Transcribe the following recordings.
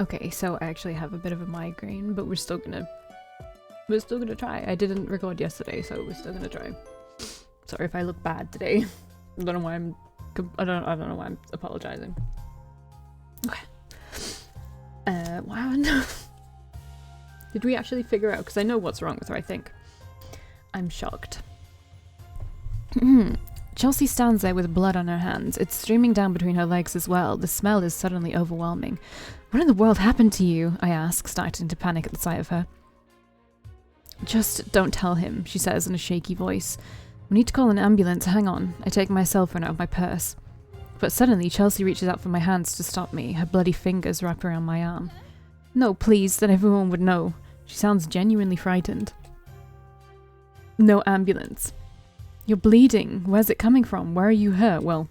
Okay, so I actually have a bit of a migraine, but we're still gonna try. I didn't record yesterday, so we're still gonna try. Sorry if I look bad today. I don't know why I don't know why I'm apologizing. Okay. Wow. Did we actually figure out? Because I know what's wrong with her, I think. I'm shocked. Chelsea stands there with blood on her hands. It's streaming down between her legs as well. The smell is suddenly overwhelming. What in the world happened to you? I ask, starting to panic at the sight of her. Just don't tell him, she says in a shaky voice. We need to call an ambulance. Hang on. I take my cell phone out of my purse. But suddenly, Chelsea reaches out for my hands to stop me. Her bloody fingers wrap around my arm. No, please, then everyone would know. She sounds genuinely frightened. No ambulance. You're bleeding. Where's it coming from? Where are you hurt? Well,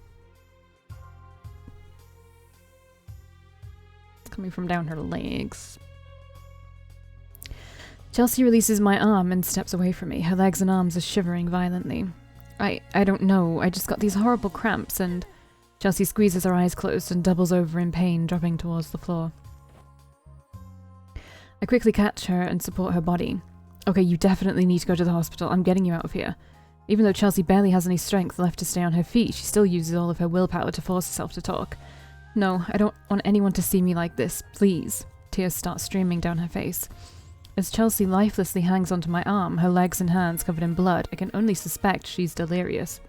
it's coming from down her legs. Chelsea releases my arm and steps away from me. Her legs and arms are shivering violently. I don't know. I just got these horrible cramps and... Chelsea squeezes her eyes closed and doubles over in pain, dropping towards the floor. I quickly catch her and support her body. Okay, you definitely need to go to the hospital. I'm getting you out of here. Even though Chelsea barely has any strength left to stay on her feet, she still uses all of her willpower to force herself to talk. No, I don't want anyone to see me like this, please. Tears start streaming down her face. As Chelsea lifelessly hangs onto my arm, her legs and hands covered in blood, I can only suspect she's delirious.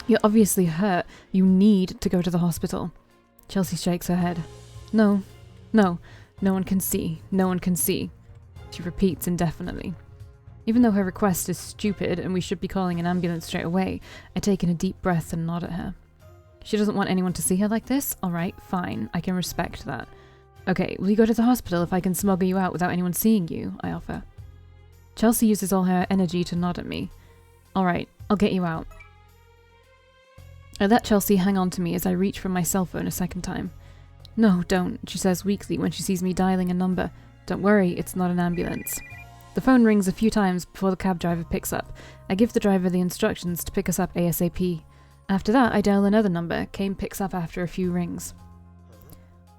You're obviously hurt. You need to go to the hospital. Chelsea shakes her head. No. No one can see. No one can see. She repeats indefinitely. Even though her request is stupid and we should be calling an ambulance straight away, I take in a deep breath and nod at her. She doesn't want anyone to see her like this? Alright, fine. I can respect that. Okay, will you go to the hospital if I can smuggle you out without anyone seeing you? I offer. Chelsea uses all her energy to nod at me. Alright, I'll get you out. I let Chelsea hang on to me as I reach for my cell phone a second time. No, don't, she says weakly when she sees me dialing a number. Don't worry, it's not an ambulance. The phone rings a few times before the cab driver picks up. I give the driver the instructions to pick us up ASAP. After that, I dial another number. CAINE picks up after a few rings.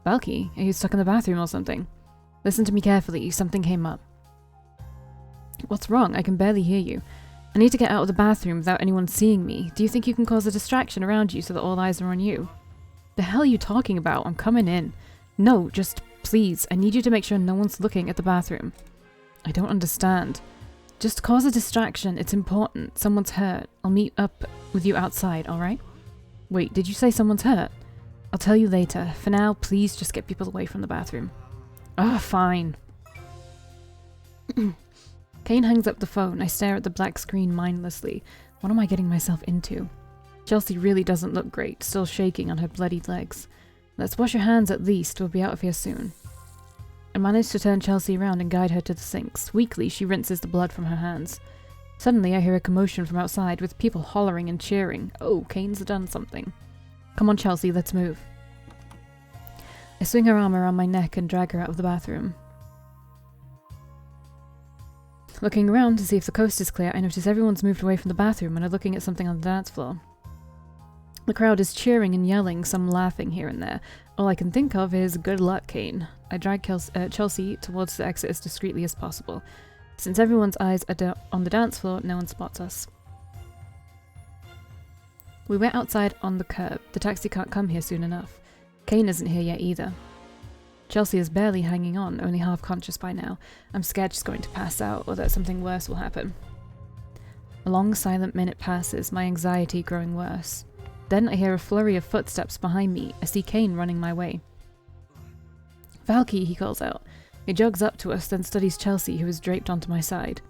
Valkii, are you stuck in the bathroom or something? Listen to me carefully, something came up. What's wrong? I can barely hear you. I need to get out of the bathroom without anyone seeing me. Do you think you can cause a distraction around you so that all eyes are on you? The hell are you talking about? I'm coming in. No, just please, I need you to make sure no one's looking at the bathroom. I don't understand. Just cause a distraction, it's important. Someone's hurt. I'll meet up with you outside, alright? Wait, did you say someone's hurt? I'll tell you later. For now, please just get people away from the bathroom. Ah, fine. CAINE hangs up the phone. I stare at the black screen mindlessly. What am I getting myself into? Chelsea really doesn't look great, still shaking on her bloodied legs. Let's wash your hands at least, we'll be out of here soon. I manage to turn Chelsea around and guide her to the sinks. Weakly, she rinses the blood from her hands. Suddenly, I hear a commotion from outside, with people hollering and cheering. Oh, CAINE's done something. Come on, Chelsea, let's move. I swing her arm around my neck and drag her out of the bathroom. Looking around to see if the coast is clear, I notice everyone's moved away from the bathroom and are looking at something on the dance floor. The crowd is cheering and yelling, some laughing here and there. All I can think of is, good luck, CAINE. I drag Chelsea towards the exit as discreetly as possible. Since everyone's eyes are on the dance floor, no one spots us. We wait outside on the curb. The taxi can't come here soon enough. CAINE isn't here yet either. Chelsea is barely hanging on, only half conscious by now. I'm scared she's going to pass out, or that something worse will happen. A long silent minute passes, my anxiety growing worse. Then I hear a flurry of footsteps behind me. I see CAINE running my way. Valkii, he calls out. He jogs up to us, then studies Chelsea, who is draped onto my side.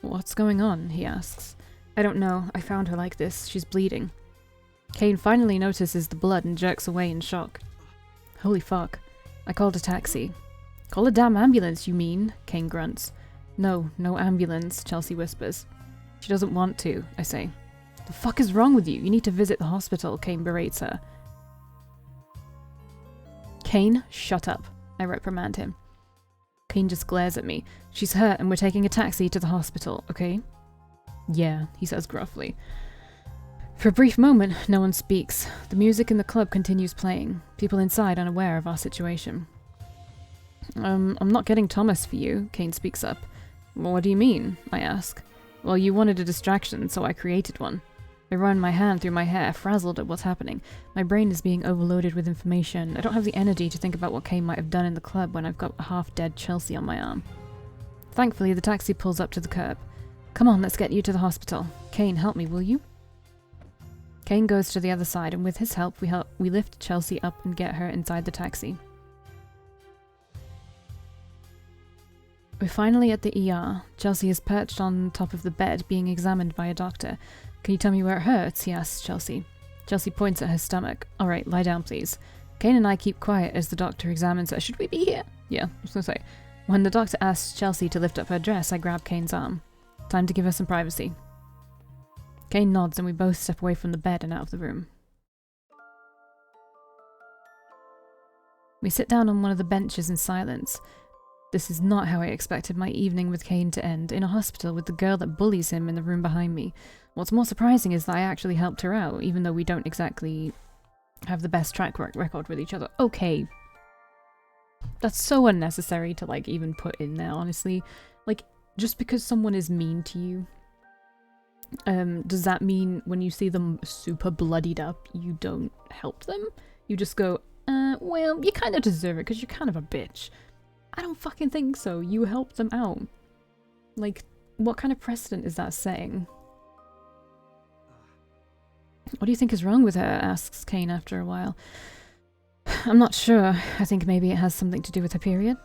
What's going on? He asks. I don't know. I found her like this. She's bleeding. CAINE finally notices the blood and jerks away in shock. Holy fuck. I called a taxi. Call a damn ambulance, you mean? CAINE grunts. No ambulance, Chelsea whispers. She doesn't want to, I say. The fuck is wrong with you? You need to visit the hospital, CAINE berates her. CAINE, shut up, I reprimand him. CAINE just glares at me. She's hurt and we're taking a taxi to the hospital, okay? Yeah, he says gruffly. For a brief moment, no one speaks. The music in the club continues playing, people inside unaware of our situation. I'm not getting Thomas for you, CAINE speaks up. What do you mean? I ask. Well, you wanted a distraction, so I created one. I run my hand through my hair, frazzled at what's happening. My brain is being overloaded with information. I don't have the energy to think about what CAINE might have done in the club when I've got a half-dead Chelsea on my arm. Thankfully, the taxi pulls up to the curb. Come on, let's get you to the hospital. CAINE, help me, will you? CAINE goes to the other side, and with his help, we lift Chelsea up and get her inside the taxi. We're finally at the ER. Chelsea is perched on top of the bed, being examined by a doctor. Can you tell me where it hurts? He asks Chelsea. Chelsea points at her stomach. Alright, lie down please. CAINE and I keep quiet as the doctor examines her. Should we be here? Yeah, I was gonna say. When the doctor asks Chelsea to lift up her dress, I grab CAINE's arm. Time to give her some privacy. CAINE nods and we both step away from the bed and out of the room. We sit down on one of the benches in silence. This is not how I expected my evening with CAINE to end, in a hospital with the girl that bullies him in the room behind me. What's more surprising is that I actually helped her out, even though we don't exactly have the best track record with each other. Okay. That's so unnecessary to, like, even put in there, honestly. Like, just because someone is mean to you, does that mean when you see them super bloodied up, you don't help them? You just go, well, you kind of deserve it because you're kind of a bitch. I don't fucking think so. You helped them out. Like, what kind of precedent is that setting? What do you think is wrong with her? Asks CAINE after a while. I'm not sure. I think maybe it has something to do with her period.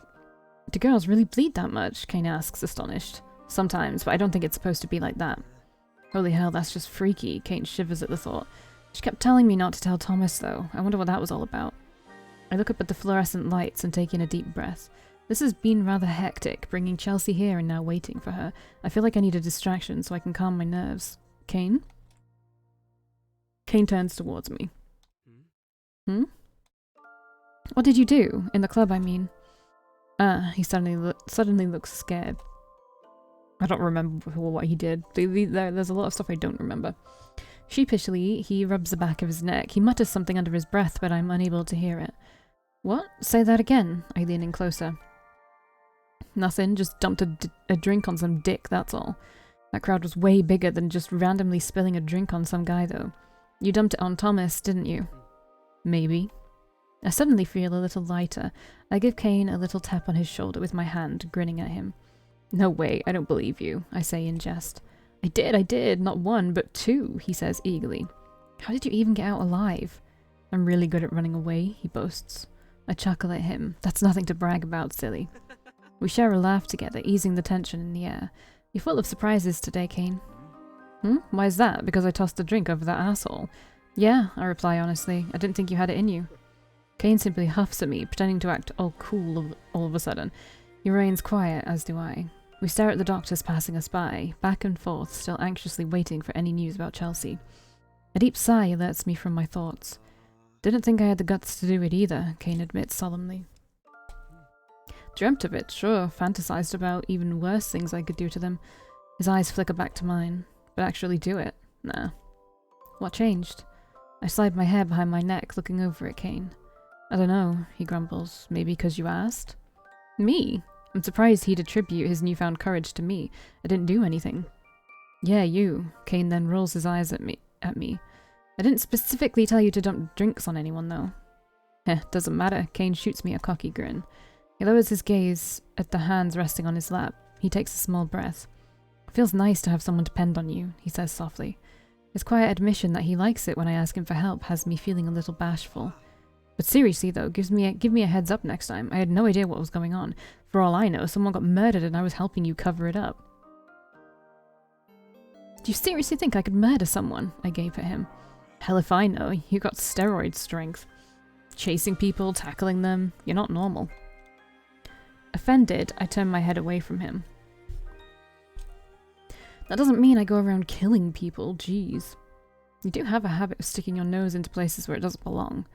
Do girls really bleed that much? CAINE asks, astonished. Sometimes, but I don't think it's supposed to be like that. Holy hell, that's just freaky. CAINE shivers at the thought. She kept telling me not to tell Thomas, though. I wonder what that was all about. I look up at the fluorescent lights and take in a deep breath. This has been rather hectic, bringing Chelsea here and now waiting for her. I feel like I need a distraction so I can calm my nerves. CAINE? CAINE turns towards me. Hmm? What did you do? In the club, I mean. He suddenly looks scared. I don't remember what he did. There's a lot of stuff I don't remember. Sheepishly, he rubs the back of his neck. He mutters something under his breath, but I'm unable to hear it. What? Say that again. I lean in closer. Nothing, just dumped a drink on some dick, that's all. That crowd was way bigger than just randomly spilling a drink on some guy, though. You dumped it on Thomas, didn't you? Maybe. I suddenly feel a little lighter. I give CAINE a little tap on his shoulder with my hand, grinning at him. No way, I don't believe you, I say in jest. I did, not one, but two, he says eagerly. How did you even get out alive? I'm really good at running away, he boasts. I chuckle at him. That's nothing to brag about, silly. We share a laugh together, easing the tension in the air. You're full of surprises today, CAINE. Why is that? Because I tossed the drink over that asshole? Yeah, I reply honestly. I didn't think you had it in you. CAINE simply huffs at me, pretending to act all cool all of a sudden. He remains quiet, as do I. We stare at the doctors passing us by, back and forth, still anxiously waiting for any news about Chelsea. A deep sigh alerts me from my thoughts. Didn't think I had the guts to do it either, CAINE admits solemnly. Dreamt of it, sure, fantasized about even worse things I could do to them. His eyes flicker back to mine. But actually do it? Nah. What changed? I slide my hair behind my neck, looking over at CAINE. I don't know, he grumbles. Maybe because you asked? Me? I'm surprised he'd attribute his newfound courage to me. I didn't do anything. Yeah, you. CAINE then rolls his eyes at me. I didn't specifically tell you to dump drinks on anyone, though. Doesn't matter. CAINE shoots me a cocky grin. He lowers his gaze at the hands resting on his lap. He takes a small breath. It feels nice to have someone depend on you, he says softly. His quiet admission that he likes it when I ask him for help has me feeling a little bashful. But seriously though, give me a heads up next time. I had no idea what was going on. For all I know, someone got murdered and I was helping you cover it up. Do you seriously think I could murder someone? I gape at him. Hell if I know. You got steroid strength. Chasing people, tackling them. You're not normal. Offended, I turn my head away from him. That doesn't mean I go around killing people, jeez. You do have a habit of sticking your nose into places where it doesn't belong.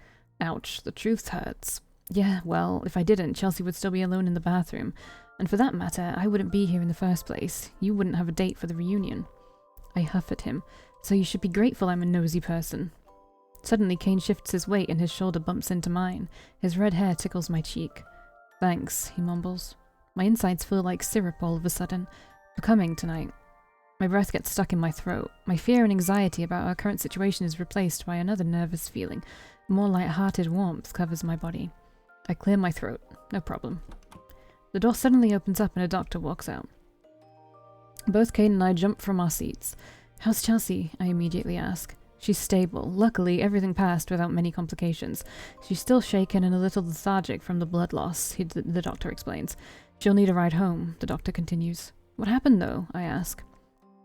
Ouch, the truth hurts. Yeah, well, if I didn't, Chelsea would still be alone in the bathroom. And for that matter, I wouldn't be here in the first place. You wouldn't have a date for the reunion. I huff at him. So you should be grateful I'm a nosy person. Suddenly, Cain shifts his weight and his shoulder bumps into mine. His red hair tickles my cheek. Thanks, he mumbles. My insides feel like syrup all of a sudden. We're coming tonight. My breath gets stuck in my throat. My fear and anxiety about our current situation is replaced by another nervous feeling. More light-hearted warmth covers my body. I clear my throat. No problem. The door suddenly opens up and a doctor walks out. Both Cain and I jump from our seats. How's Chelsea? I immediately ask. She's stable. Luckily, everything passed without many complications. She's still shaken and a little lethargic from the blood loss, the doctor explains. She'll need a ride home, the doctor continues. What happened, though? I ask.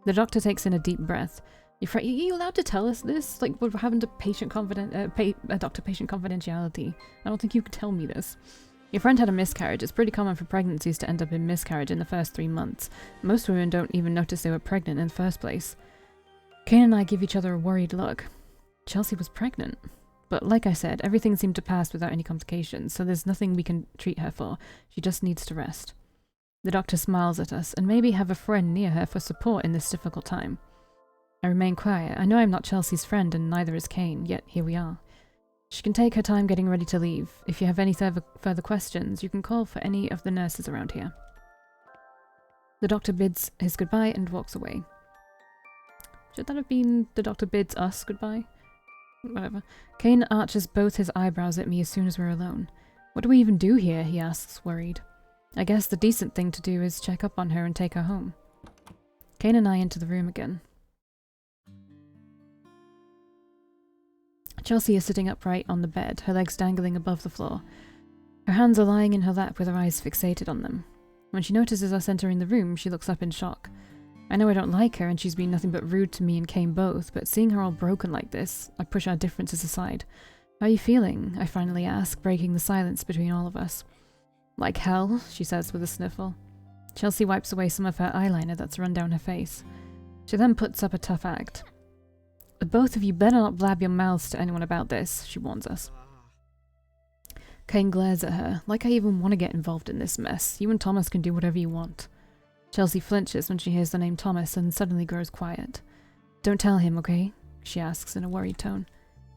The doctor takes in a deep breath. Are you allowed to tell us this? Like, what happened to doctor-patient confidentiality? I don't think you could tell me this. Your friend had a miscarriage. It's pretty common for pregnancies to end up in miscarriage in the first 3 months. Most women don't even notice they were pregnant in the first place. Cain and I give each other a worried look. Chelsea was pregnant. But like I said, everything seemed to pass without any complications, so there's nothing we can treat her for. She just needs to rest. The doctor smiles at us, and maybe have a friend near her for support in this difficult time. I remain quiet. I know I'm not Chelsea's friend, and neither is Cain, yet here we are. She can take her time getting ready to leave. If you have any further questions, you can call for any of the nurses around here. The doctor bids his goodbye and walks away. Should that have been the doctor bids us goodbye? Whatever. Cain arches both his eyebrows at me as soon as we're alone. What do we even do here? He asks, worried. I guess the decent thing to do is check up on her and take her home. Cain and I enter the room again. Chelsea is sitting upright on the bed, her legs dangling above the floor. Her hands are lying in her lap with her eyes fixated on them. When she notices us entering the room, she looks up in shock. I know I don't like her and she's been nothing but rude to me and Cain both, but seeing her all broken like this, I push our differences aside. How are you feeling? I finally ask, breaking the silence between all of us. Like hell, she says with a sniffle. Chelsea wipes away some of her eyeliner that's run down her face. She then puts up a tough act. The both of you better not blab your mouths to anyone about this, she warns us. Cain glares at her. Like I even want to get involved in this mess. You and Thomas can do whatever you want. Chelsea flinches when she hears the name Thomas and suddenly grows quiet. Don't tell him, okay? She asks in a worried tone.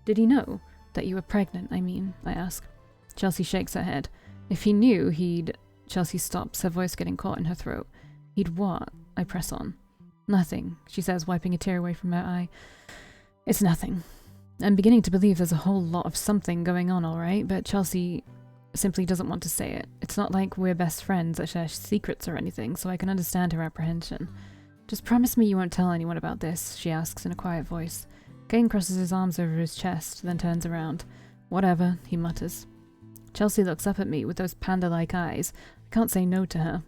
Did he know? That you were pregnant, I mean, I ask. Chelsea shakes her head. If he knew, he'd... Chelsea stops, her voice getting caught in her throat. He'd what? I press on. Nothing, she says, wiping a tear away from her eye. It's nothing. I'm beginning to believe there's a whole lot of something going on, alright, but Chelsea simply doesn't want to say it. It's not like we're best friends that share secrets or anything, so I can understand her apprehension. Just promise me you won't tell anyone about this, she asks in a quiet voice. Cain crosses his arms over his chest, then turns around. Whatever, he mutters. Chelsea looks up at me with those panda-like eyes. I can't say no to her.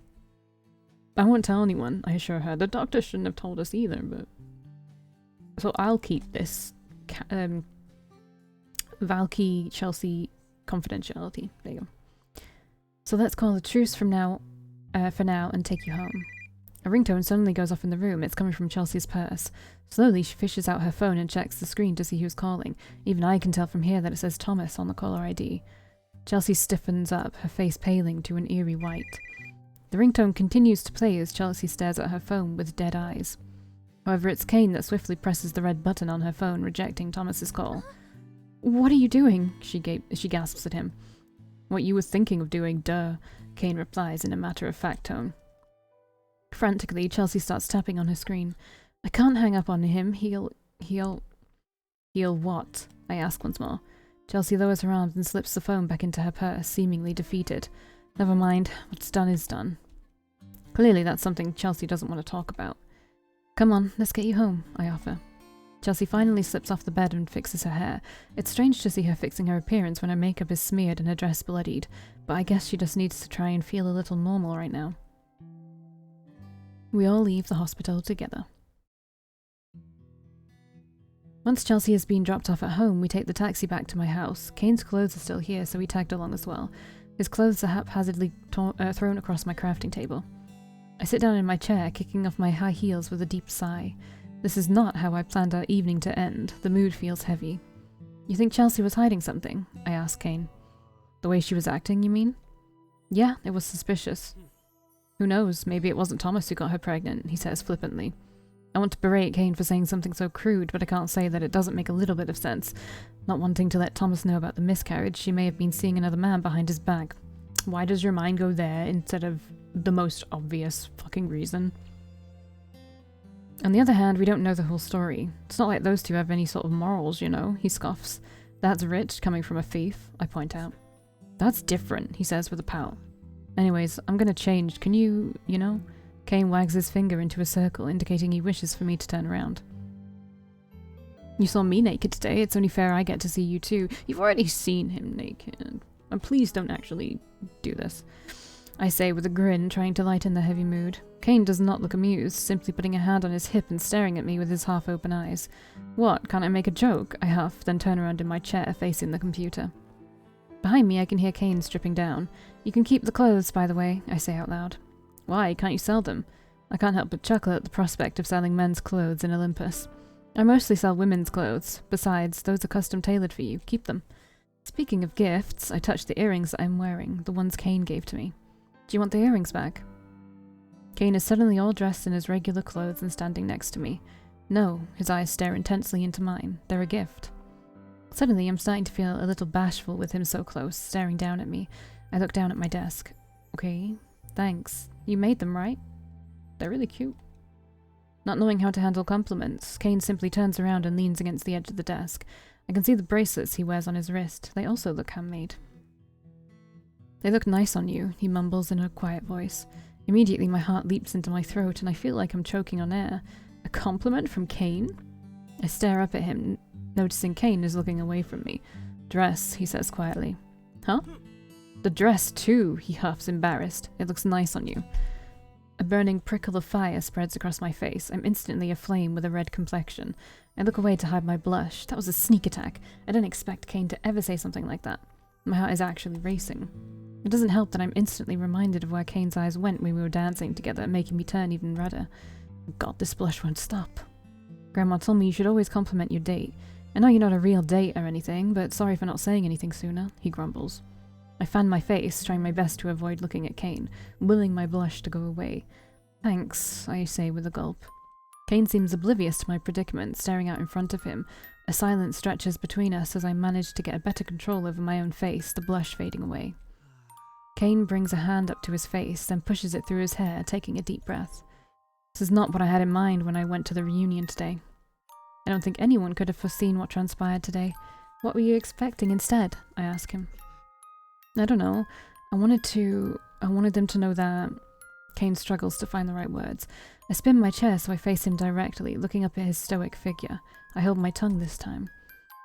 I won't tell anyone, I assure her. The doctor shouldn't have told us either, but... So I'll keep this Valkii Chelsea confidentiality. There you go. So let's call a truce for now and take you home. A ringtone suddenly goes off in the room. It's coming from Chelsea's purse. Slowly, she fishes out her phone and checks the screen to see who's calling. Even I can tell from here that it says Thomas on the caller ID. Chelsea stiffens up, her face paling to an eerie white. The ringtone continues to play as Chelsea stares at her phone with dead eyes. However, it's Cain that swiftly presses the red button on her phone, rejecting Thomas's call. What are you doing? She gasps at him. What you were thinking of doing, duh, Cain replies in a matter-of-fact tone. Frantically, Chelsea starts tapping on her screen. I can't hang up on him. He'll what? I ask once more. Chelsea lowers her arms and slips the phone back into her purse, seemingly defeated. Never mind. What's done is done. Clearly that's something Chelsea doesn't want to talk about. Come on, let's get you home, I offer. Chelsea finally slips off the bed and fixes her hair. It's strange to see her fixing her appearance when her makeup is smeared and her dress bloodied, but I guess she just needs to try and feel a little normal right now. We all leave the hospital together. Once Chelsea has been dropped off at home, we take the taxi back to my house. Cain's clothes are still here, so we tagged along as well. His clothes are haphazardly thrown across my crafting table. I sit down in my chair, kicking off my high heels with a deep sigh. This is not how I planned our evening to end. The mood feels heavy. You think Chelsea was hiding something? I ask Cain. The way she was acting, you mean? Yeah, it was suspicious. Who knows, maybe it wasn't Thomas who got her pregnant, he says flippantly. I want to berate CAINE for saying something so crude, but I can't say that it doesn't make a little bit of sense. Not wanting to let Thomas know about the miscarriage, she may have been seeing another man behind his back. Why does your mind go there instead of the most obvious fucking reason? On the other hand, we don't know the whole story. It's not like those two have any sort of morals, you know, he scoffs. That's rich, coming from a thief, I point out. That's different, he says with a pout. Anyways, I'm gonna change. Can you know? CAINE wags his finger into a circle, indicating he wishes for me to turn around. You saw me naked today, it's only fair I get to see you too. You've already seen him naked. And please don't actually do this, I say with a grin, trying to lighten the heavy mood. CAINE does not look amused, simply putting a hand on his hip and staring at me with his half-open eyes. What, can't I make a joke? I huff, then turn around in my chair, facing the computer. Behind me I can hear CAINE stripping down. You can keep the clothes, by the way, I say out loud. Why, can't you sell them? I can't help but chuckle at the prospect of selling men's clothes in Olympus. I mostly sell women's clothes. Besides, those are custom tailored for you. Keep them. Speaking of gifts, I touch the earrings that I'm wearing, the ones CAINE gave to me. Do you want the earrings back? CAINE is suddenly all dressed in his regular clothes and standing next to me. No, his eyes stare intensely into mine. They're a gift. Suddenly, I'm starting to feel a little bashful with him so close, staring down at me. I look down at my desk. Okay, thanks. You made them, right? They're really cute. Not knowing how to handle compliments, CAINE simply turns around and leans against the edge of the desk. I can see the bracelets he wears on his wrist. They also look handmade. They look nice on you, he mumbles in a quiet voice. Immediately my heart leaps into my throat and I feel like I'm choking on air. A compliment from CAINE? I stare up at him, noticing CAINE is looking away from me. Dress, he says quietly. Huh? The dress too, he huffs, embarrassed. It looks nice on you. A burning prickle of fire spreads across my face. I'm instantly aflame with a red complexion. I look away to hide my blush. That was a sneak attack. I didn't expect CAINE to ever say something like that. My heart is actually racing. It doesn't help that I'm instantly reminded of where CAINE's eyes went when we were dancing together, making me turn even redder. God, this blush won't stop. Grandma told me you should always compliment your date. I know you're not a real date or anything, but sorry for not saying anything sooner, he grumbles. I fan my face, trying my best to avoid looking at CAINE, willing my blush to go away. Thanks, I say with a gulp. CAINE seems oblivious to my predicament, staring out in front of him. A silence stretches between us as I manage to get a better control over my own face, the blush fading away. CAINE brings a hand up to his face, then pushes it through his hair, taking a deep breath. This is not what I had in mind when I went to the reunion today. I don't think anyone could have foreseen what transpired today. What were you expecting instead? I ask him. I don't know. I wanted them to know that... CAINE struggles to find the right words. I spin my chair so I face him directly, looking up at his stoic figure. I hold my tongue this time.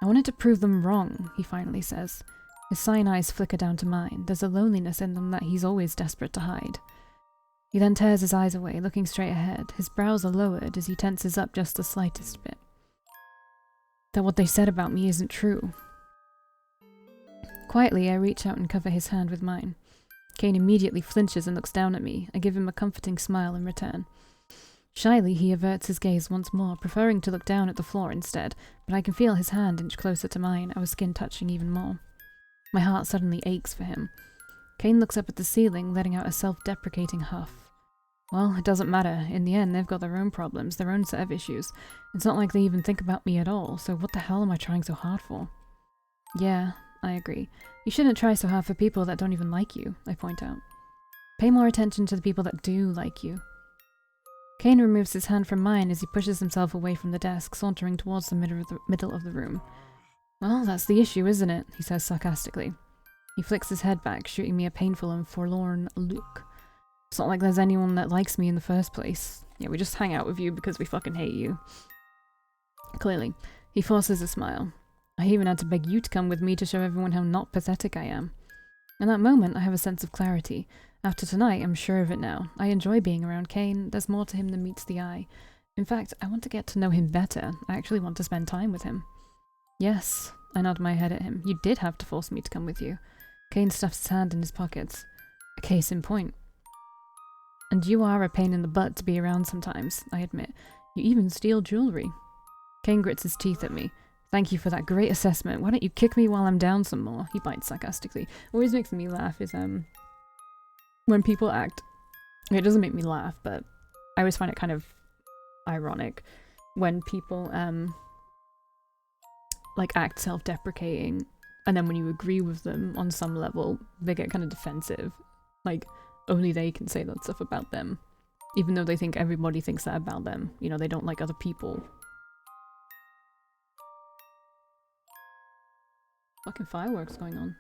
I wanted to prove them wrong, he finally says. His cyan eyes flicker down to mine. There's a loneliness in them that he's always desperate to hide. He then tears his eyes away, looking straight ahead. His brows are lowered as he tenses up just the slightest bit. That what they said about me isn't true. Quietly, I reach out and cover his hand with mine. CAINE immediately flinches and looks down at me. I give him a comforting smile in return. Shyly, he averts his gaze once more, preferring to look down at the floor instead, but I can feel his hand inch closer to mine, our skin touching even more. My heart suddenly aches for him. CAINE looks up at the ceiling, letting out a self-deprecating huff. Well, it doesn't matter. In the end, they've got their own problems, their own set of issues. It's not like they even think about me at all, so what the hell am I trying so hard for? Yeah, I agree. You shouldn't try so hard for people that don't even like you, I point out. Pay more attention to the people that do like you. CAINE removes his hand from mine as he pushes himself away from the desk, sauntering towards the middle of the room. Well, that's the issue, isn't it? He says sarcastically. He flicks his head back, shooting me a painful and forlorn look. It's not like there's anyone that likes me in the first place. Yeah, we just hang out with you because we fucking hate you. Clearly. He forces a smile. I even had to beg you to come with me to show everyone how not pathetic I am. In that moment, I have a sense of clarity. After tonight, I'm sure of it now. I enjoy being around CAINE. There's more to him than meets the eye. In fact, I want to get to know him better. I actually want to spend time with him. Yes, I nod my head at him. You did have to force me to come with you. CAINE stuffs his hand in his pockets. A case in point. And you are a pain in the butt to be around sometimes, I admit. You even steal jewelry. CAINE grits his teeth at me. Thank you for that great assessment. Why don't you kick me while I'm down some more? He bites sarcastically. What always makes me laugh is when people act... It doesn't make me laugh, but I always find it kind of ironic when people like act self-deprecating, and then when you agree with them on some level, they get kind of defensive. Like, only they can say that stuff about them, even though they think everybody thinks that about them. You know, they don't like other people. Fucking fireworks going on.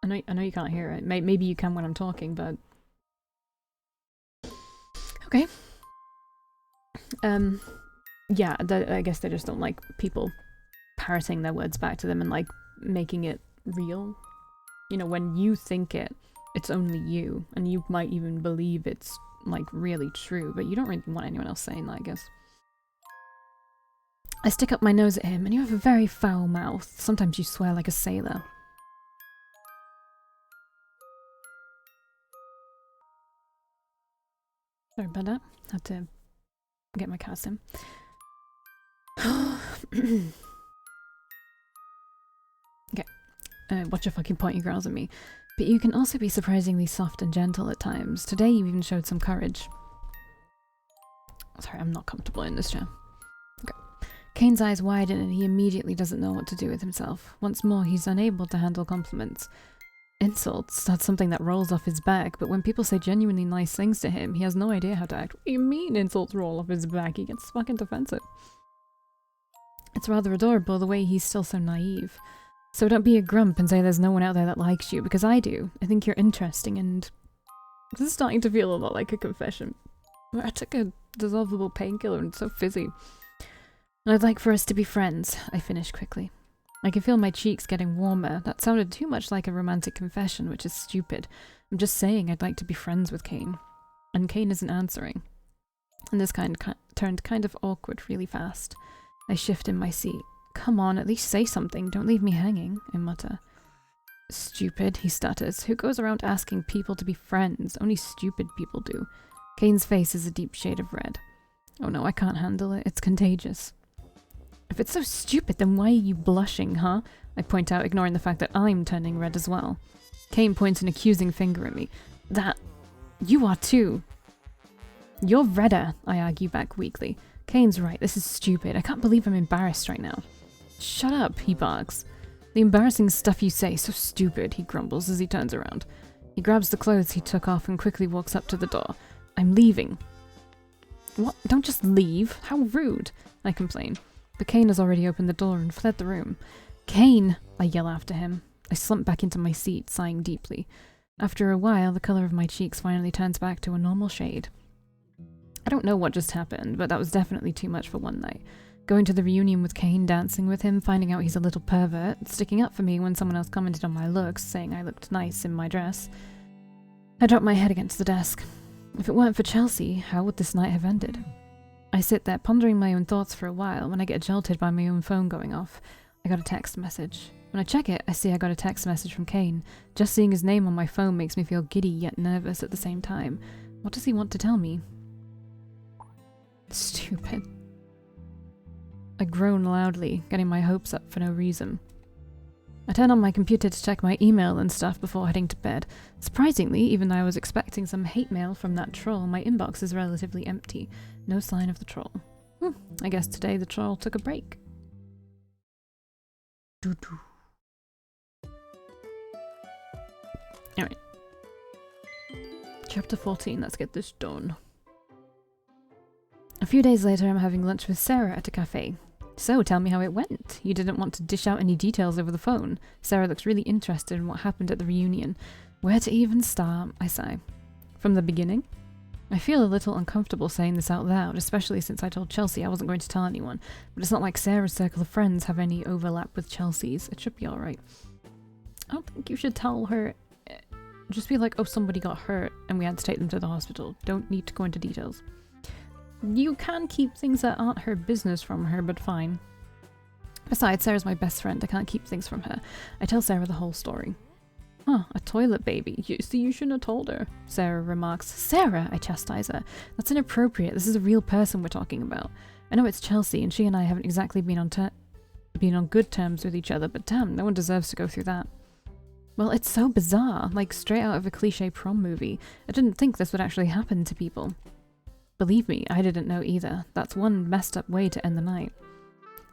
I know you can't hear it. Maybe you can when I'm talking, but... Okay. Yeah, I guess they just don't like people parroting their words back to them and, like, making it real. You know, when you think it, it's only you, and you might even believe it's, like, really true, but you don't really want anyone else saying that, I guess. I stick up my nose at him, and you have a very foul mouth. Sometimes you swear like a sailor. Sorry about that. Had to get my cast in. Okay. What's your fucking point, you growls at me? But you can also be surprisingly soft and gentle at times. Today you even showed some courage. Sorry, I'm not comfortable in this chair. Okay. Caine's eyes widen and he immediately doesn't know what to do with himself. Once more, he's unable to handle compliments. Insults, that's something that rolls off his back, but when people say genuinely nice things to him, he has no idea how to act. What do you mean insults roll off his back? He gets fucking defensive. It's rather adorable the way he's still so naive. So don't be a grump and say there's no one out there that likes you, because I do. I think you're interesting, and this is starting to feel a lot like a confession. I took a dissolvable painkiller and it's so fizzy. And I'd like for us to be friends, I finished quickly. I can feel my cheeks getting warmer. That sounded too much like a romantic confession, which is stupid. I'm just saying I'd like to be friends with Caine. And Caine isn't answering. And this turned kind of awkward really fast. I shift in my seat. Come on, at least say something. Don't leave me hanging, I mutter. Stupid, he stutters. Who goes around asking people to be friends? Only stupid people do. Caine's face is a deep shade of red. Oh no, I can't handle it. It's contagious. If it's so stupid, then why are you blushing, huh? I point out, ignoring the fact that I'm turning red as well. Caine points an accusing finger at me. You are too. You're redder, I argue back weakly. Caine's right, this is stupid. I can't believe I'm embarrassed right now. Shut up, he barks. The embarrassing stuff you say, so stupid, he grumbles as he turns around. He grabs the clothes he took off and quickly walks up to the door. I'm leaving. What? Don't just leave. How rude, I complain. But Caine has already opened the door and fled the room. Caine! I yell after him. I slump back into my seat, sighing deeply. After a while, the colour of my cheeks finally turns back to a normal shade. I don't know what just happened, but that was definitely too much for one night. Going to the reunion with Caine, dancing with him, finding out he's a little pervert, sticking up for me when someone else commented on my looks, saying I looked nice in my dress. I dropped my head against the desk. If it weren't for Chelsea, how would this night have ended? I sit there pondering my own thoughts for a while when I get jolted by my own phone going off. I got a text message. When I check it, I see I got a text message from Caine. Just seeing his name on my phone makes me feel giddy yet nervous at the same time. What does he want to tell me? Stupid. I groan loudly, getting my hopes up for no reason. I turn on my computer to check my email and stuff before heading to bed. Surprisingly, even though I was expecting some hate mail from that troll, my inbox is relatively empty. No sign of the troll. I guess today the troll took a break. Alright. Chapter 14, let's get this done. A few days later, I'm having lunch with Sarah at a cafe. So, tell me how it went. You didn't want to dish out any details over the phone. Sarah looks really interested in what happened at the reunion. Where to even start? I sigh. From the beginning? I feel a little uncomfortable saying this out loud, especially since I told Chelsea I wasn't going to tell anyone. But it's not like Sarah's circle of friends have any overlap with Chelsea's. It should be alright. I don't think you should tell her. Just be like, oh, somebody got hurt and we had to take them to the hospital. Don't need to go into details. You can keep things that aren't her business from her, but fine. Besides, Sarah's my best friend. I can't keep things from her. I tell Sarah the whole story. Huh, a toilet baby. You shouldn't have told her, Sarah remarks. Sarah, I chastise her. That's inappropriate. This is a real person we're talking about. I know it's Chelsea, and she and I haven't exactly been on good terms with each other, but damn, no one deserves to go through that. Well, it's so bizarre, like straight out of a cliche prom movie. I didn't think this would actually happen to people. Believe me, I didn't know either. That's one messed up way to end the night.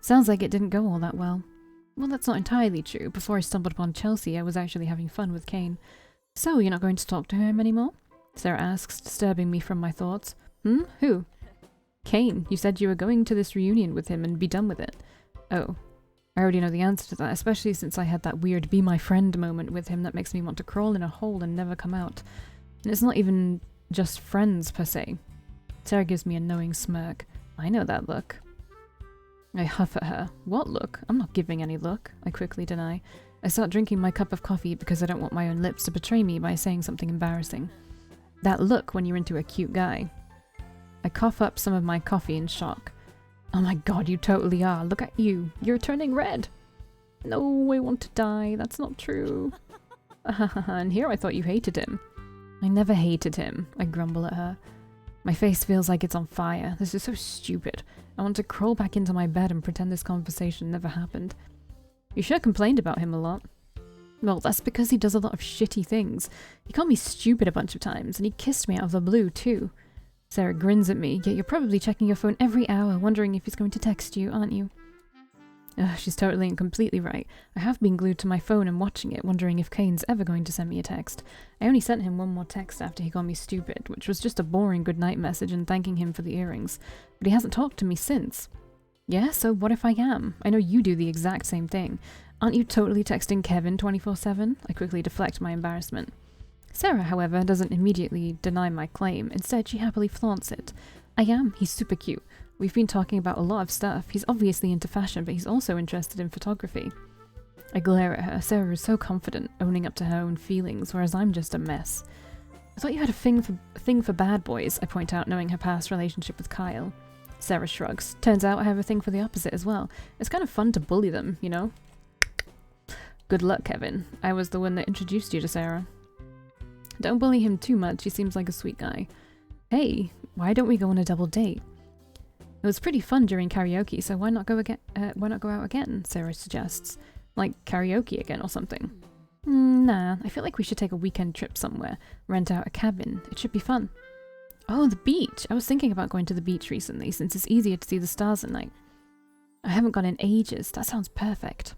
Sounds like it didn't go all that well. Well, that's not entirely true. Before I stumbled upon Chelsea, I was actually having fun with CAINE. So, you're not going to talk to him anymore? Sarah asks, disturbing me from my thoughts. Who? CAINE. You said you were going to this reunion with him and be done with it. Oh. I already know the answer to that, especially since I had that weird be my friend moment with him that makes me want to crawl in a hole and never come out. And it's not even just friends per se. Sarah gives me a knowing smirk. I know that look. I huff at her. What look? I'm not giving any look, I quickly deny. I start drinking my cup of coffee because I don't want my own lips to betray me by saying something embarrassing. That look when you're into a cute guy. I cough up some of my coffee in shock. Oh my god, you totally are. Look at you. You're turning red. No, I want to die. That's not true. And here I thought you hated him. I never hated him, I grumble at her. My face feels like it's on fire. This is so stupid. I want to crawl back into my bed and pretend this conversation never happened. You sure complained about him a lot. Well, that's because he does a lot of shitty things. He called me stupid a bunch of times, and he kissed me out of the blue, too. Sarah grins at me, yet you're probably checking your phone every hour, wondering if he's going to text you, aren't you? She's totally and completely right. I have been glued to my phone and watching it, wondering if CAINE's ever going to send me a text. I only sent him one more text after he called me stupid, which was just a boring goodnight message and thanking him for the earrings. But he hasn't talked to me since. Yeah, so what if I am? I know you do the exact same thing. Aren't you totally texting Kevin 24/7? I quickly deflect my embarrassment. Sarah, however, doesn't immediately deny my claim. Instead, she happily flaunts it. I am. He's super cute. We've been talking about a lot of stuff. He's obviously into fashion, but he's also interested in photography. I glare at her. Sarah is so confident, owning up to her own feelings, whereas I'm just a mess. I thought you had a thing for bad boys, I point out, knowing her past relationship with Kyle. Sarah shrugs. Turns out I have a thing for the opposite as well. It's kind of fun to bully them, you know? Good luck, Kevin. I was the one that introduced you to Sarah. Don't bully him too much, he seems like a sweet guy. Hey, why don't we go on a double date? It was pretty fun during karaoke, so why not go out again? Sarah suggests. Like karaoke again or something. Nah, I feel like we should take a weekend trip somewhere. Rent out a cabin. It should be fun. Oh, the beach! I was thinking about going to the beach recently, since it's easier to see the stars at night. I haven't gone in ages. That sounds perfect.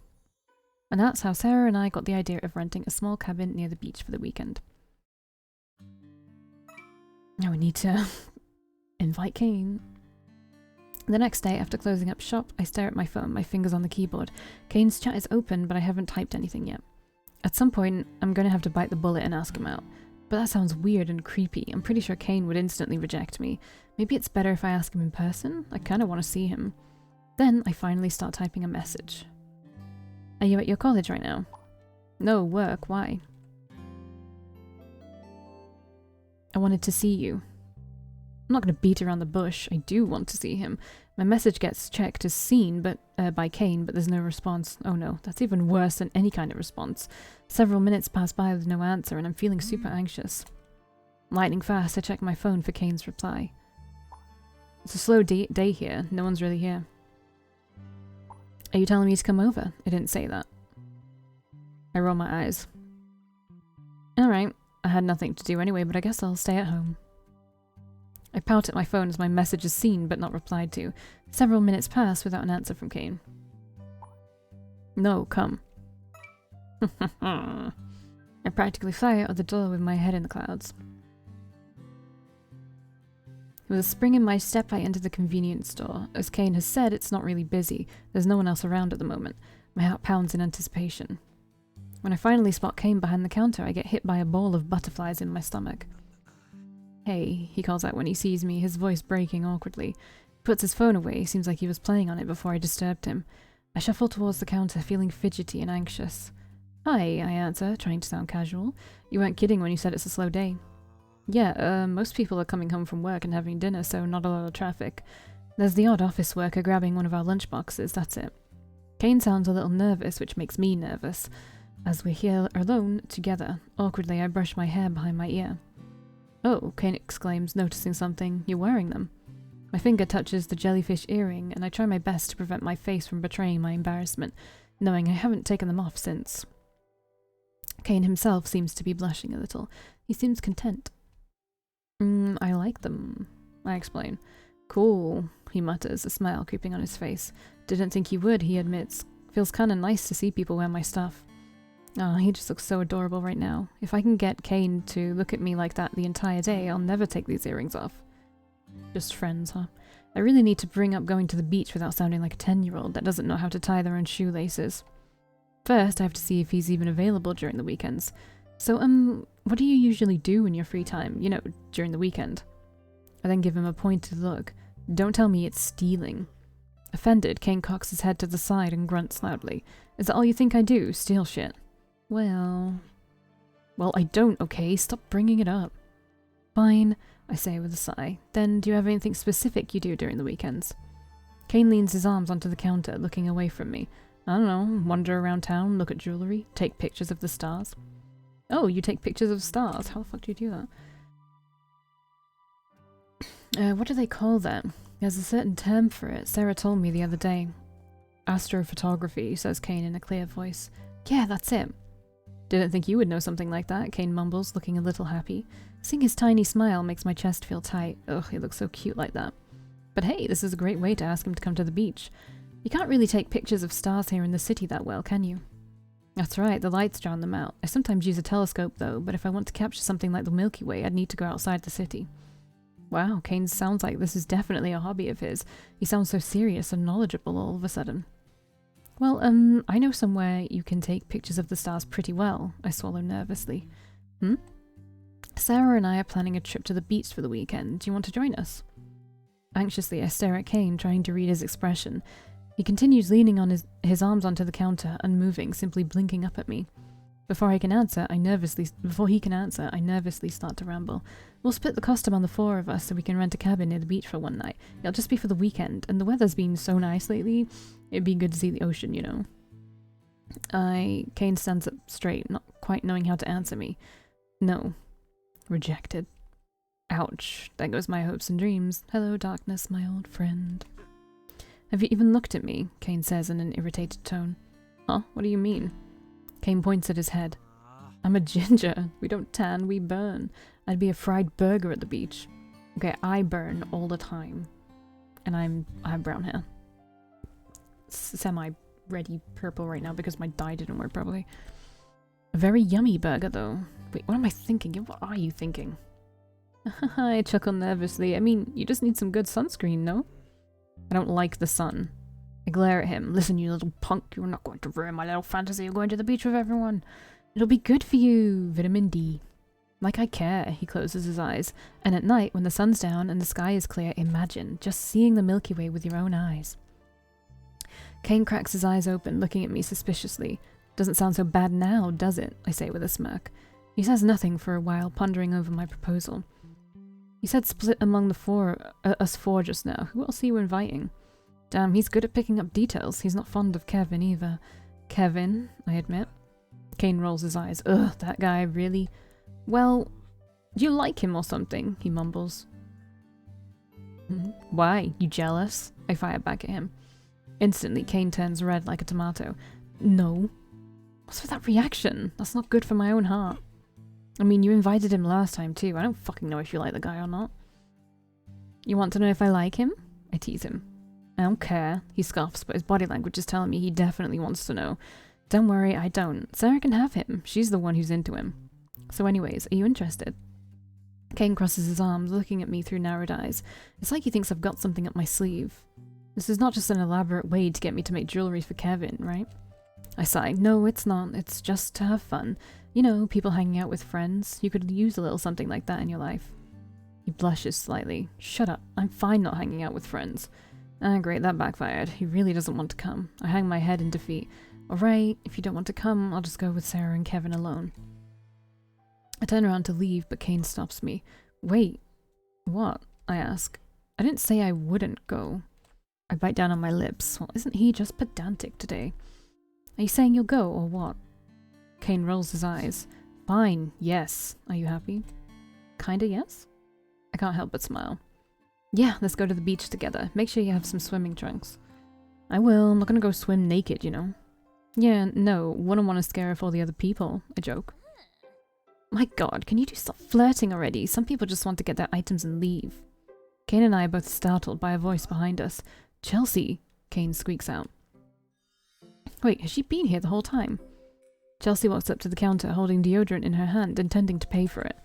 And that's how Sarah and I got the idea of renting a small cabin near the beach for the weekend. Now we need to invite CAINE. The next day, after closing up shop, I stare at my phone, my fingers on the keyboard. CAINE's chat is open, but I haven't typed anything yet. At some point, I'm going to have to bite the bullet and ask him out. But that sounds weird and creepy. I'm pretty sure CAINE would instantly reject me. Maybe it's better if I ask him in person? I kind of want to see him. Then, I finally start typing a message. Are you at your college right now? No, work. Why? I wanted to see you. I'm not going to beat around the bush. I do want to see him. My message gets checked as seen by CAINE, but there's no response. Oh no, that's even worse than any kind of response. Several minutes pass by with no answer, and I'm feeling super anxious. Lightning fast, I check my phone for CAINE's reply. It's a slow day here. No one's really here. Are you telling me to come over? I didn't say that. I roll my eyes. Alright, I had nothing to do anyway, but I guess I'll stay at home. I pout at my phone as my message is seen but not replied to. Several minutes pass without an answer from CAINE. No, come. I practically fly out of the door with my head in the clouds. With a spring in my step, I enter the convenience store. As CAINE has said, it's not really busy. There's no one else around at the moment. My heart pounds in anticipation. When I finally spot CAINE behind the counter, I get hit by a ball of butterflies in my stomach. Hey, he calls out when he sees me, his voice breaking awkwardly. He puts his phone away, seems like he was playing on it before I disturbed him. I shuffle towards the counter, feeling fidgety and anxious. Hi, I answer, trying to sound casual. You weren't kidding when you said it's a slow day. Yeah, most people are coming home from work and having dinner, so not a lot of traffic. There's the odd office worker grabbing one of our lunch boxes, that's it. CAINE sounds a little nervous, which makes me nervous. As we're here alone, together, awkwardly I brush my hair behind my ear. Oh, CAINE exclaims, noticing something. You're wearing them. My finger touches the jellyfish earring, and I try my best to prevent my face from betraying my embarrassment, knowing I haven't taken them off since. CAINE himself seems to be blushing a little. He seems content. I like them, I explain. Cool, he mutters, a smile creeping on his face. Didn't think you would, he admits. Feels kinda nice to see people wear my stuff. Ah, he just looks so adorable right now. If I can get CAINE to look at me like that the entire day, I'll never take these earrings off. Just friends, huh? I really need to bring up going to the beach without sounding like a 10-year-old that doesn't know how to tie their own shoelaces. First, I have to see if he's even available during the weekends. So, what do you usually do in your free time? You know, during the weekend. I then give him a pointed look. Don't tell me it's stealing. Offended, CAINE cocks his head to the side and grunts loudly. Is that all you think I do? Steal shit? Well, I don't, okay? Stop bringing it up. Fine, I say with a sigh. Then, do you have anything specific you do during the weekends? CAINE leans his arms onto the counter, looking away from me. I don't know, wander around town, look at jewellery, take pictures of the stars. Oh, you take pictures of stars? How the fuck do you do that? What do they call that? There's a certain term for it. Sarah told me the other day. Astrophotography, says CAINE in a clear voice. Yeah, that's it. Didn't think you would know something like that, CAINE mumbles, looking a little happy. Seeing his tiny smile makes my chest feel tight. Ugh, he looks so cute like that. But hey, this is a great way to ask him to come to the beach. You can't really take pictures of stars here in the city that well, can you? That's right, the lights drown them out. I sometimes use a telescope though, but if I want to capture something like the Milky Way, I'd need to go outside the city. Wow, CAINE sounds like this is definitely a hobby of his. He sounds so serious and knowledgeable all of a sudden. Well, I know somewhere you can take pictures of the stars pretty well, I swallow nervously. Sarah and I are planning a trip to the beach for the weekend. Do you want to join us? Anxiously, I stare at CAINE, trying to read his expression. He continues leaning on his arms onto the counter, unmoving, simply blinking up at me. Before he can answer, I nervously start to ramble. We'll split the cost among the four of us so we can rent a cabin near the beach for one night. It'll just be for the weekend, and the weather's been so nice lately. It'd be good to see the ocean, you know. CAINE stands up straight, not quite knowing how to answer me. No. Rejected. Ouch. There goes my hopes and dreams. Hello, darkness, my old friend. Have you even looked at me? CAINE says in an irritated tone. Huh? What do you mean? CAINE points at his head. I'm a ginger. We don't tan, we burn. I'd be a fried burger at the beach. Okay, I burn all the time. And I have brown hair. Semi-reddy purple right now because my dye didn't work properly. A very yummy burger though. Wait, what am I thinking? What are you thinking? I chuckle nervously. I mean, you just need some good sunscreen, no? I don't like the sun. I glare at him. Listen, you little punk, you're not going to ruin my little fantasy of going to the beach with everyone. It'll be good for you. Vitamin D. Like I care, he closes his eyes. And at night, when the sun's down and the sky is clear, imagine just seeing the Milky Way with your own eyes. CAINE cracks his eyes open, looking at me suspiciously. Doesn't sound so bad now, does it? I say with a smirk. He says nothing for a while, pondering over my proposal. He said split among us four just now. Who else are you inviting? Damn, he's good at picking up details. He's not fond of Kevin either. Kevin, I admit. CAINE rolls his eyes. Ugh, that guy, really? Well, do you like him or something? He mumbles. Why? You jealous? I fire back at him. Instantly, CAINE turns red like a tomato. No. What's with that reaction? That's not good for my own heart. I mean, you invited him last time too. I don't fucking know if you like the guy or not. You want to know if I like him? I tease him. I don't care. He scoffs, but his body language is telling me he definitely wants to know. Don't worry, I don't. Sarah can have him. She's the one who's into him. So anyways, are you interested? CAINE crosses his arms, looking at me through narrowed eyes. It's like he thinks I've got something up my sleeve. This is not just an elaborate way to get me to make jewellery for Kevin, right? I sigh. No, it's not. It's just to have fun. You know, people hanging out with friends. You could use a little something like that in your life. He blushes slightly. Shut up. I'm fine not hanging out with friends. Ah, great, that backfired. He really doesn't want to come. I hang my head in defeat. Alright, if you don't want to come, I'll just go with Sarah and Kevin alone. I turn around to leave, but CAINE stops me. Wait, what? I ask. I didn't say I wouldn't go. I bite down on my lips. Well, isn't he just pedantic today? Are you saying you'll go, or what? CAINE rolls his eyes. Fine, yes. Are you happy? Kinda yes? I can't help but smile. Yeah, let's go to the beach together. Make sure you have some swimming trunks. I will. I'm not gonna go swim naked, you know. Yeah, no, wouldn't want to scare off all the other people, I joke. My god, can you stop flirting already? Some people just want to get their items and leave. CAINE and I are both startled by a voice behind us. Chelsea, CAINE squeaks out. Wait, has she been here the whole time? Chelsea walks up to the counter holding deodorant in her hand, intending to pay for it.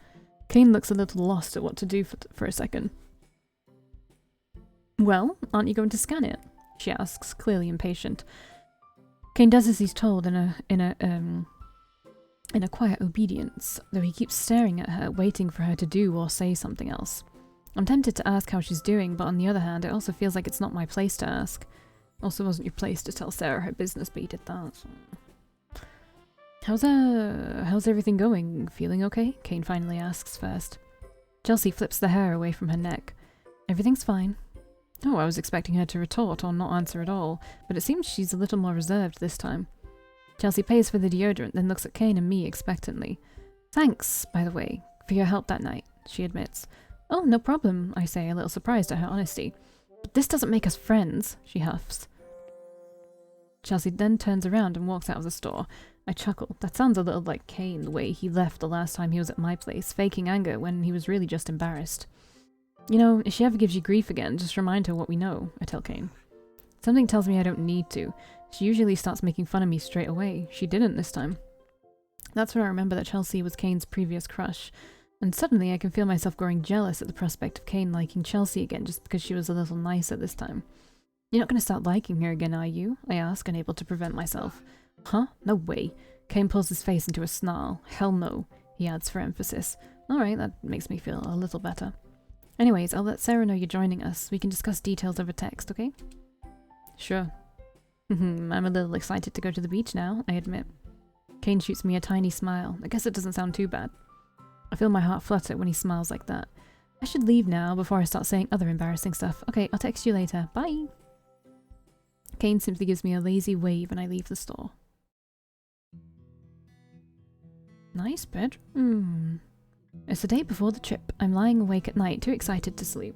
CAINE looks a little lost at what to do for a second. Well, aren't you going to scan it? She asks, clearly impatient. CAINE does as he's told in a quiet obedience, though he keeps staring at her, waiting for her to do or say something else. I'm tempted to ask how she's doing, but on the other hand, it also feels like it's not my place to ask. Also wasn't your place to tell Sarah her business, but you did that. So. How's everything going? Feeling okay? CAINE finally asks first. Chelsea flips the hair away from her neck. Everything's fine. Oh, I was expecting her to retort or not answer at all, but it seems she's a little more reserved this time. Chelsea pays for the deodorant, then looks at CAINE and me expectantly. Thanks, by the way, for your help that night, she admits. Oh, no problem, I say, a little surprised at her honesty. But this doesn't make us friends, she huffs. Chelsea then turns around and walks out of the store. I chuckle. That sounds a little like CAINE, the way he left the last time he was at my place, faking anger when he was really just embarrassed. You know, if she ever gives you grief again, just remind her what we know, I tell CAINE. Something tells me I don't need to. She usually starts making fun of me straight away. She didn't this time. That's when I remember that Chelsea was CAINE's previous crush, and suddenly I can feel myself growing jealous at the prospect of CAINE liking Chelsea again just because she was a little nicer this time. You're not going to start liking her again, are you? I ask, unable to prevent myself. Huh? No way. CAINE pulls his face into a snarl. Hell no, he adds for emphasis. Alright, that makes me feel a little better. Anyways, I'll let Sarah know you're joining us. We can discuss details over text, okay? Sure. I'm a little excited to go to the beach now, I admit. CAINE shoots me a tiny smile. I guess it doesn't sound too bad. I feel my heart flutter when he smiles like that. I should leave now before I start saying other embarrassing stuff. Okay, I'll text you later. Bye! CAINE simply gives me a lazy wave and I leave the store. Nice bed. It's the day before the trip. I'm lying awake at night, too excited to sleep.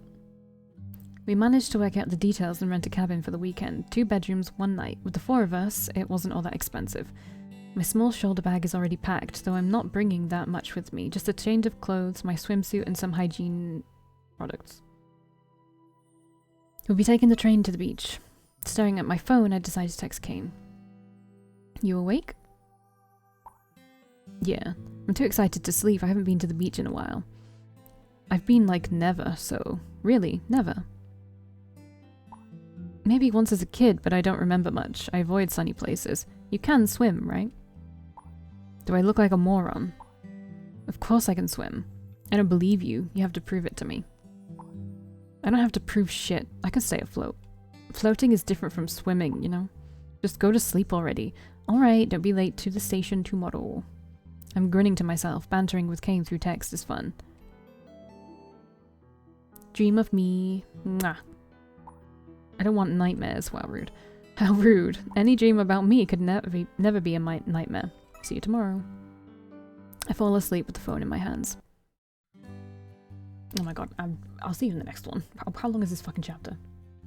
We managed to work out the details and rent a cabin for the weekend. 2 bedrooms, 1 night. With the 4 of us, it wasn't all that expensive. My small shoulder bag is already packed, though I'm not bringing that much with me. Just a change of clothes, my swimsuit, and some hygiene products. We'll be taking the train to the beach. Staring at my phone, I decide to text CAINE. You awake? Yeah. I'm too excited to sleep. I haven't been to the beach in a while. I've been like never, so really, never. Maybe once as a kid, but I don't remember much. I avoid sunny places. You can swim, right? Do I look like a moron? Of course I can swim. I don't believe you. You have to prove it to me. I don't have to prove shit. I can stay afloat. Floating is different from swimming, you know? Just go to sleep already. Alright, don't be late to the station tomorrow. I'm grinning to myself. Bantering with CAINE through text is fun. Dream of me. Mwah. I don't want nightmares. Wow, rude. How rude. Any dream about me could never be a nightmare. See you tomorrow. I fall asleep with the phone in my hands. Oh my god, I'll see you in the next one. How long is this fucking chapter?